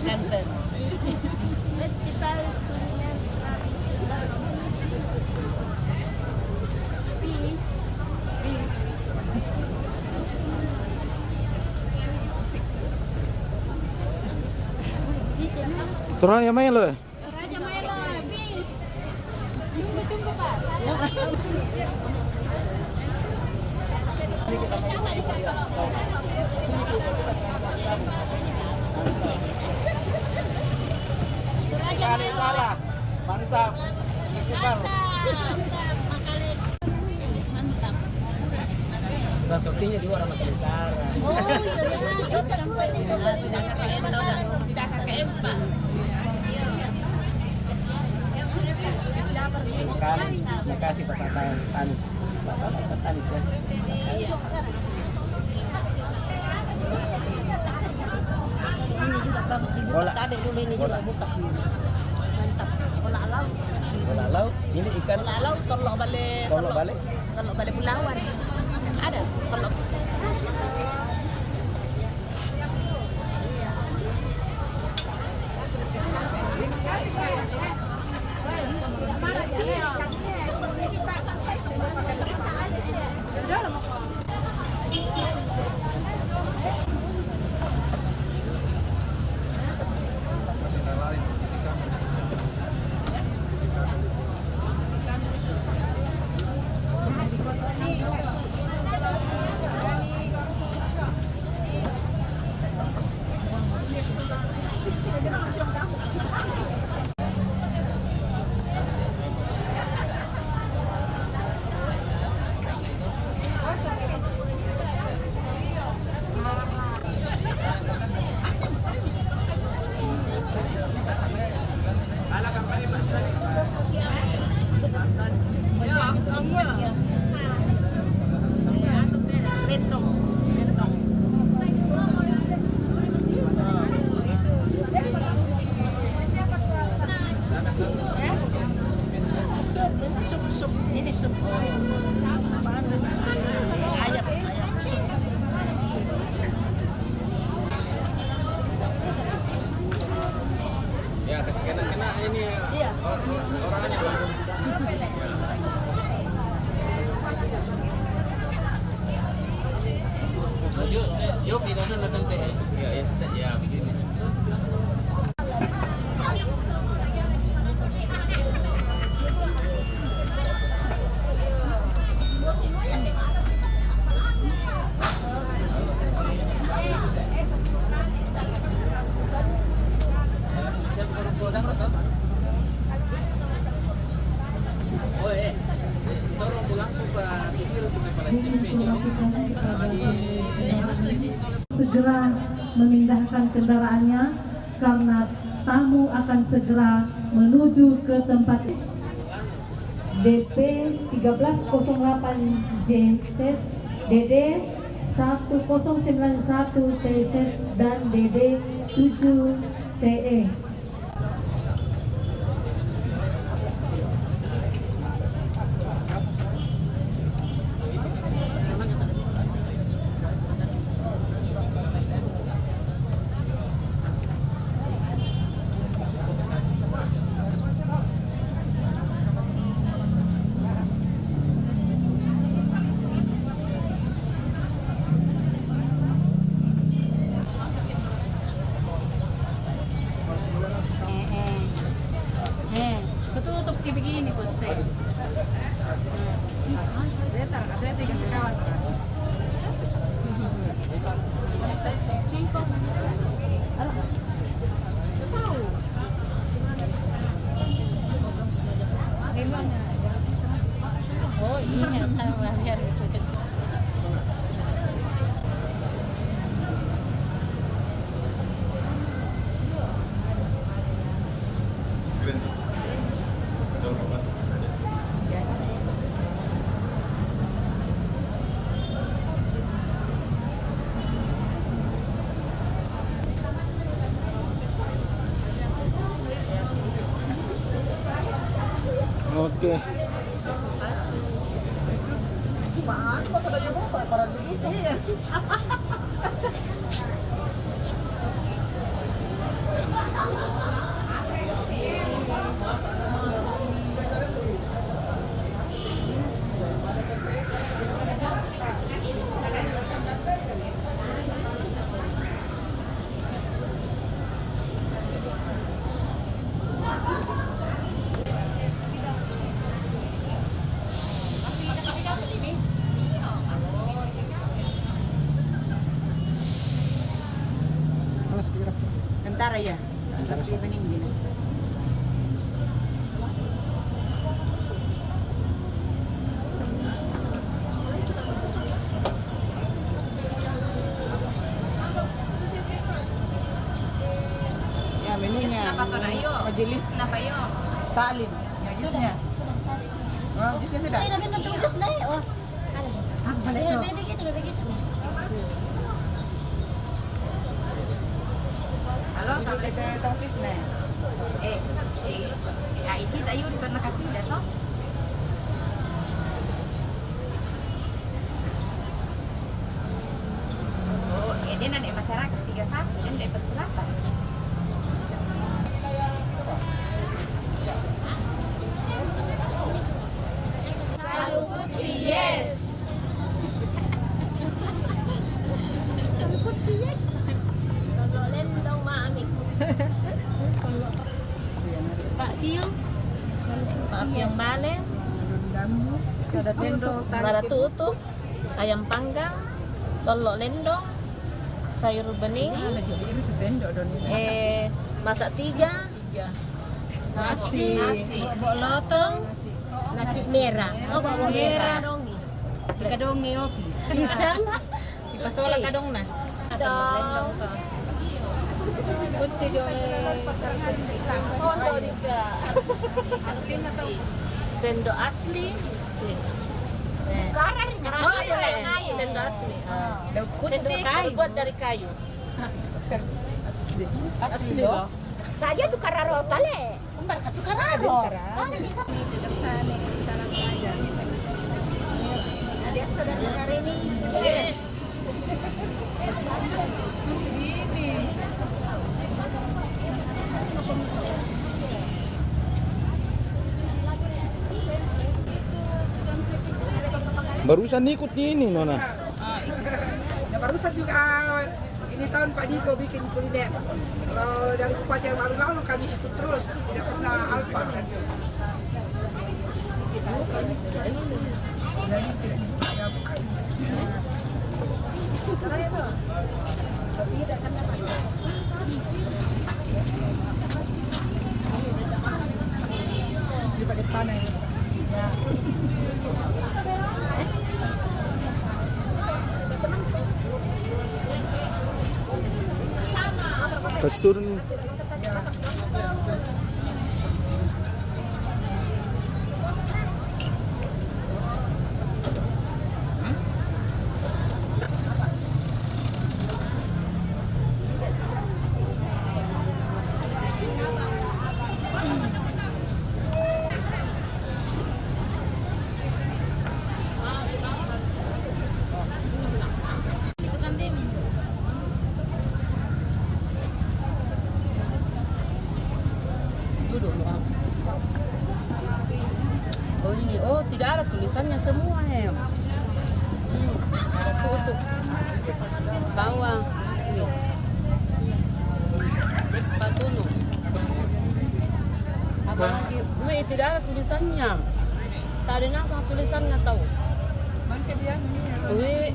Kanten. Festival Kuliner Tradisional. Peace. Turun ya main lo. Raja Milo, peace. Tunggu Pak. Raja Milo. Mantap. Mantap. Dan syutingnya di Warna Utara. Oh iya, tidak KKM Pak. Terima kasih Bapak Tanis. Bapak Tanis ya. Ini juga bagus dibuka tadi dulu ini juga buka. Mantap. Bola laut. Bola laut. Ini ikan. Bola laut tolok balik. Tolok balik. Tolok balik Bulawan. Ada tolok. Sup, ini sup. Ayam, sup. Ya, kena ini. Iya. Orangnya Pak. Yuk, kita datang teh. Ya, sudah ya begini. Segera memindahkan kendaraannya karena tamu akan segera menuju ke tempat DP 1308 JZ, DD 1091 TZ dan DD 7 TE. Ketutup kayak begini bos saya. Kasih kawan. Oh iya, tambah biar itu cepat. Oke. Antara ya, antara di peninggi. Ya menunya. Majelis. Kenapa yo? Taklim. Jusnya. Oh, jusnya sudah. Ay, namin nang jus na eh. Oh. Apa Ay, itu? pwede gitu, pwede gitu. Halo, sampai ke tosis nih. Iki tayo di karena kasih dato. Oh, dia nanti masyarakat 31 dan dari persulatan. Sampun yes. Kalau lendong maamik. Pak Pio. Pak Pio bale. Ada tendo. Bara tutup. Ayam panggang. Telur lendong. Sayur bening. Itu sendok don ini. Masak 3. Nasi. Bok lotong. Nasi merah. Oh, bok merah dongi. Ika dongi opi. Pisang. Ipasola ka dong na. Lendong ka. Putih jole Kondo dika. Asli na to. Sendok asli. Karar Oh, iya, sendok asli. Daun Sendok putih. kayu. Buat dari kayu. Asli. Asli loh. Saya tuh kararo tale. Kumbar ka kararo. Adik saudara hari ini. Yes. Barusan ikut ini Nona. Ya barusan juga ini tahun Pak Niko bikin kuliner. Kalau dari bupati yang lalu-lalu kami ikut terus, tidak pernah alpa. Daripada panas. Kasih turun. Itu kan Demi. Duduk loh. Oh ini, oh tidak ada tulisannya semua ya. Ada tutup. Bawang asli. Patuno. Apalagi, weh tidak ada tulisannya. Tak ada nasa tulisannya tahu. Weh,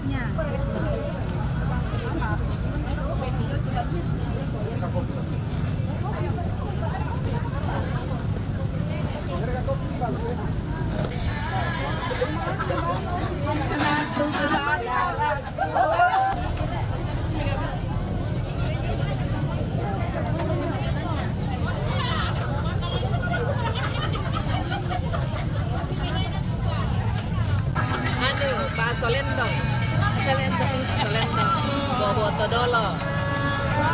jenisnya. Bakso lendong. Bobo todolo.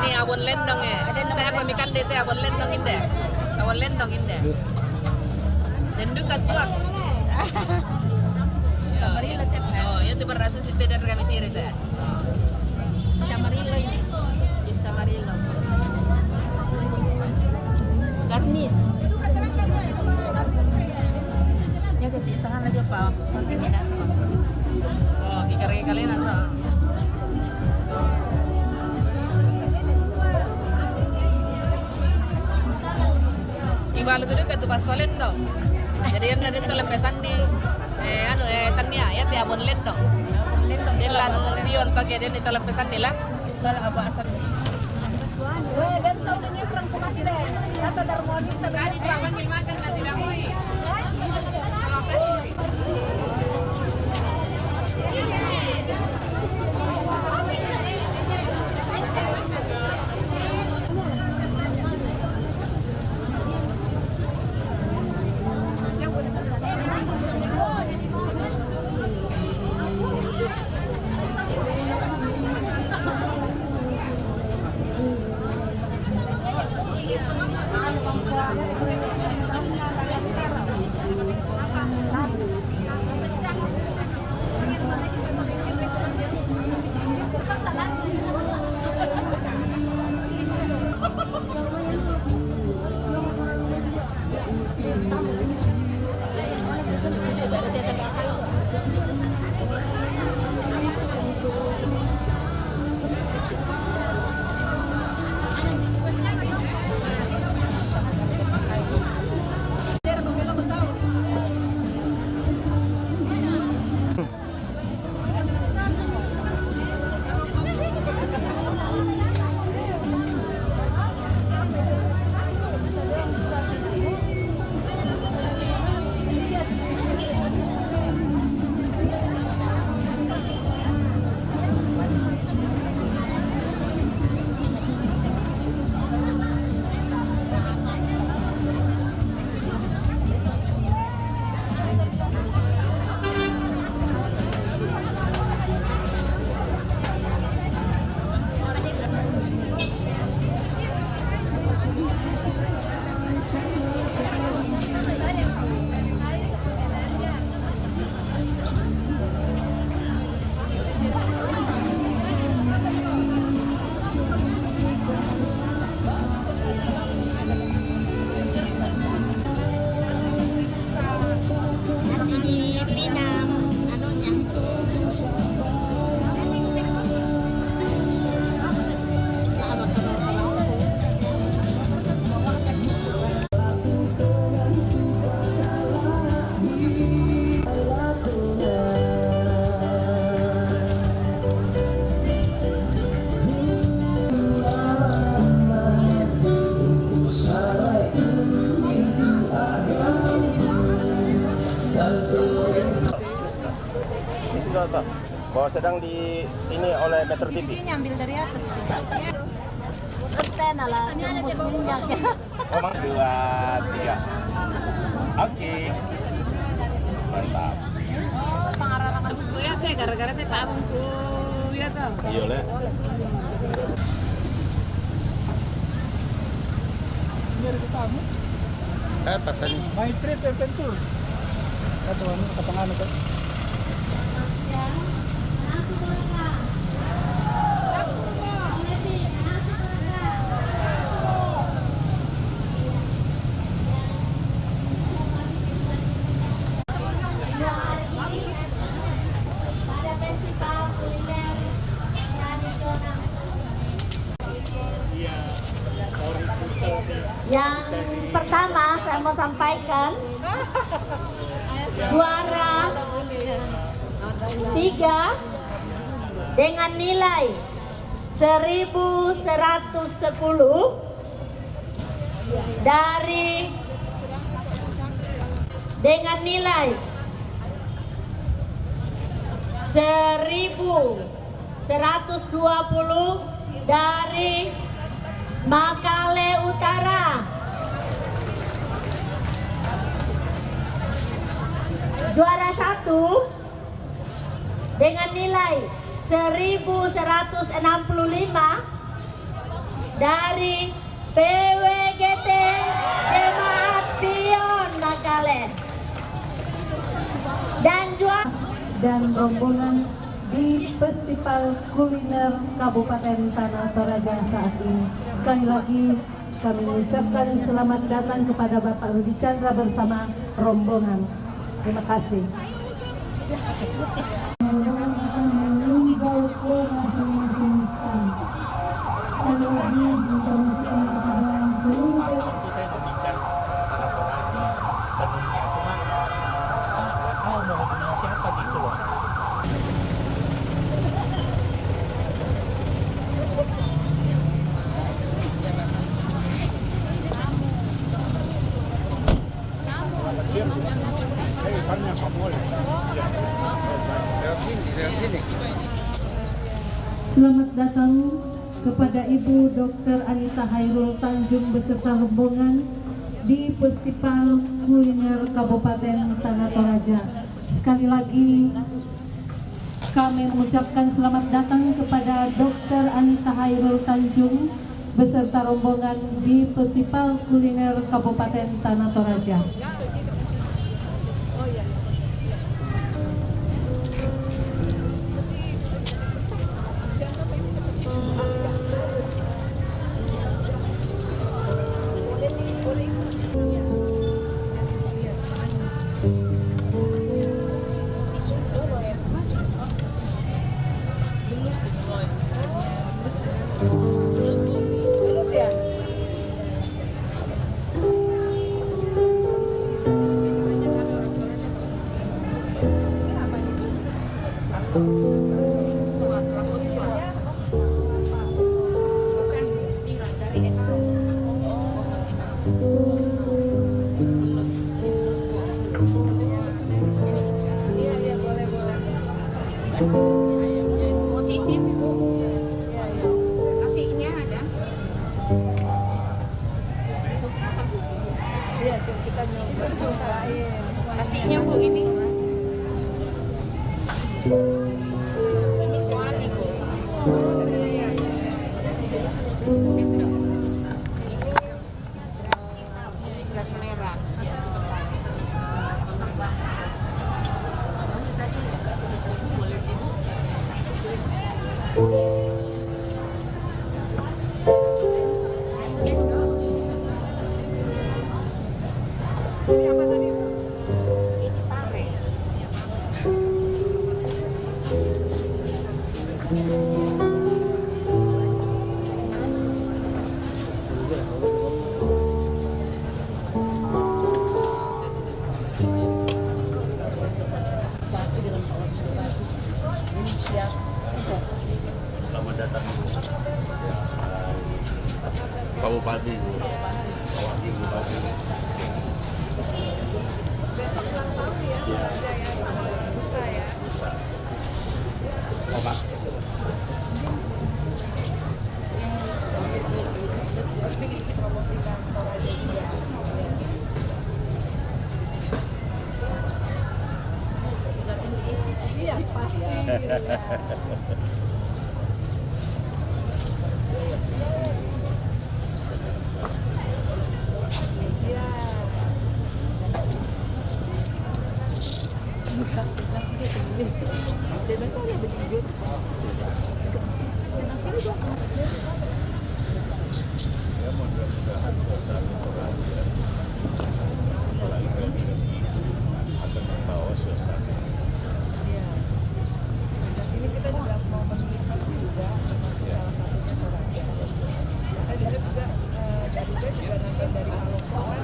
Ini abon lendong ya. Teh apa mikan deh teh abon lendong inde. Abon lendong inde. Denduk katuak. Oh, ya tiba rasa si teh dari kami tiri teh. Tamarilo ini. Yes, tamarilo. Garnis. Ya tadi sangat lagi apa? Something ini apa? Oh, kikari kalian atau? Ibalo tu dekat tu bakso lendong. Jadi yang ada tu lepesan ni. Tanya ya tiabon lendong. Lendong. Jelan sion toge dia ni lepesan ni lah. Salah apa asal? Bahwa sedang di ini oleh Metro TV. Ambil dari atas. Enten ala tembus minyak ya. Oh, 2, 3. Oke. Mantap. Oh, pengarahan Ya teh gara-gara teh tabung ku ya toh. Iya le. Apa tadi? My trip adventure. Ito ano kapangano to? Yang pertama saya mau sampaikan juara 3 dengan nilai 1110 dari dengan nilai 1120 dari Makale Utara. Juara 1 dengan nilai 1165 dari PWGT Jemaat Sion Makale. Dan juara dan rombongan di Festival Kuliner Kabupaten Tanah Toraja saat ini. Sekali lagi kami mengucapkan selamat datang kepada Bapak Rudi Chandra bersama rombongan. Terima kasih. Selamat datang kepada Ibu Dr. Anita Hairul Tanjung beserta rombongan di Festival Kuliner Kabupaten Tanah Toraja. Sekali lagi kami mengucapkan selamat datang kepada Dr. Anita Hairul Tanjung beserta rombongan di Festival Kuliner Kabupaten Tanah Toraja. Mau cicip Bu? Nasinya ada? Iya, kita nyobain. Nasinya Bu ini. Ini kuali Bu. Beras merah. Ini pare. Selamat datang Pak Bupati. Besok ulang tahun ya, lusa ya. Promosikan Toraja juga. Iya pasti. Ini kita juga mau menulis buku juga, termasuk salah satunya Toraja. Saya dengar juga dari nanti dari Maluku kan,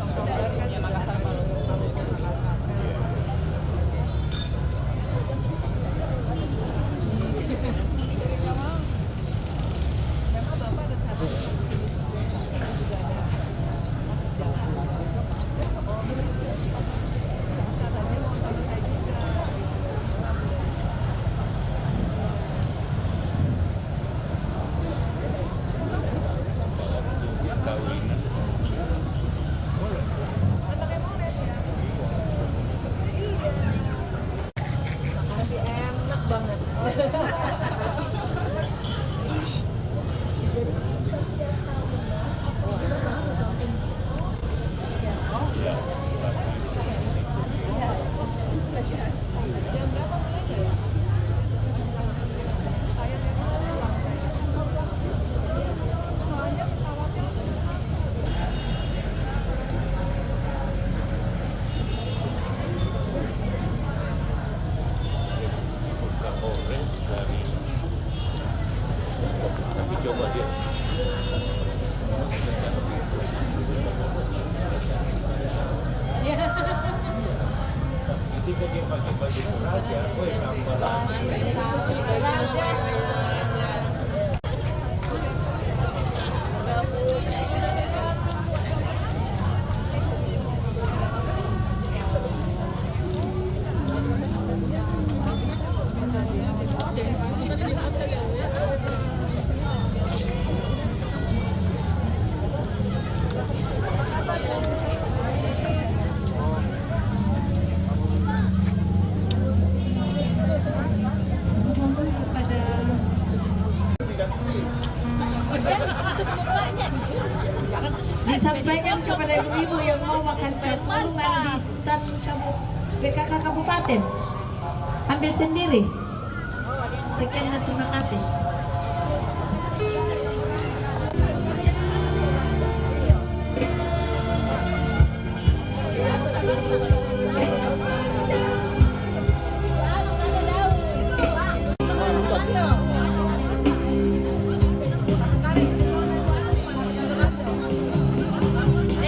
Oktober kan juga akan Maluku Makassar. Disampaikan kepada ibu-ibu yang mau makan patungan di stand PKK Kabupaten. Ambil sendiri. Sekian dan terima kasih.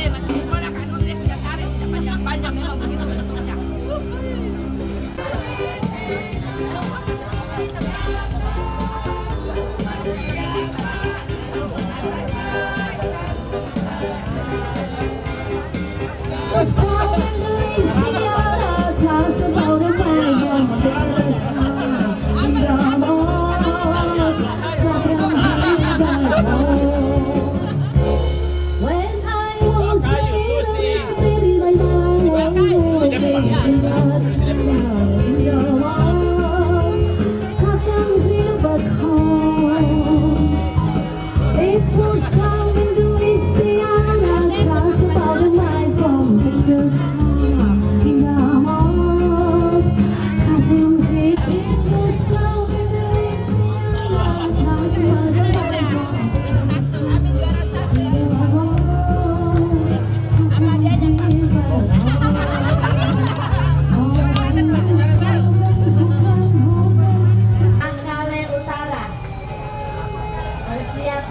Masih sekolah kan, dia sudah tarik, tidak panjang-panjang, memang begitu bentuknya.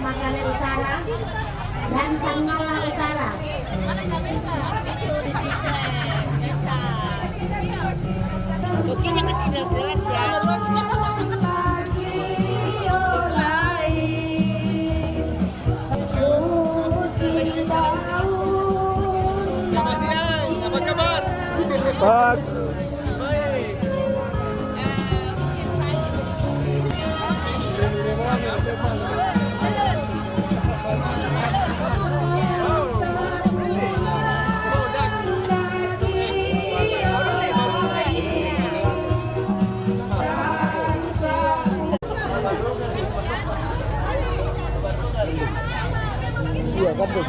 Makanan Utara dan Sanggala Utara. Oke, kasih jelas-jelas ya. Selamat siang, apa kabar? Iya kan tuh.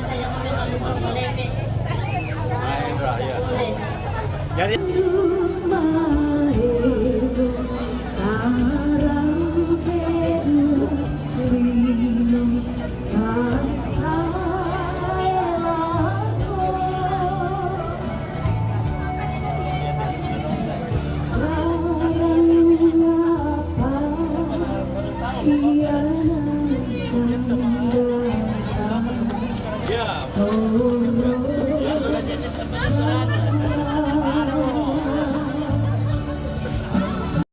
Mahendra ya. Jadi Oh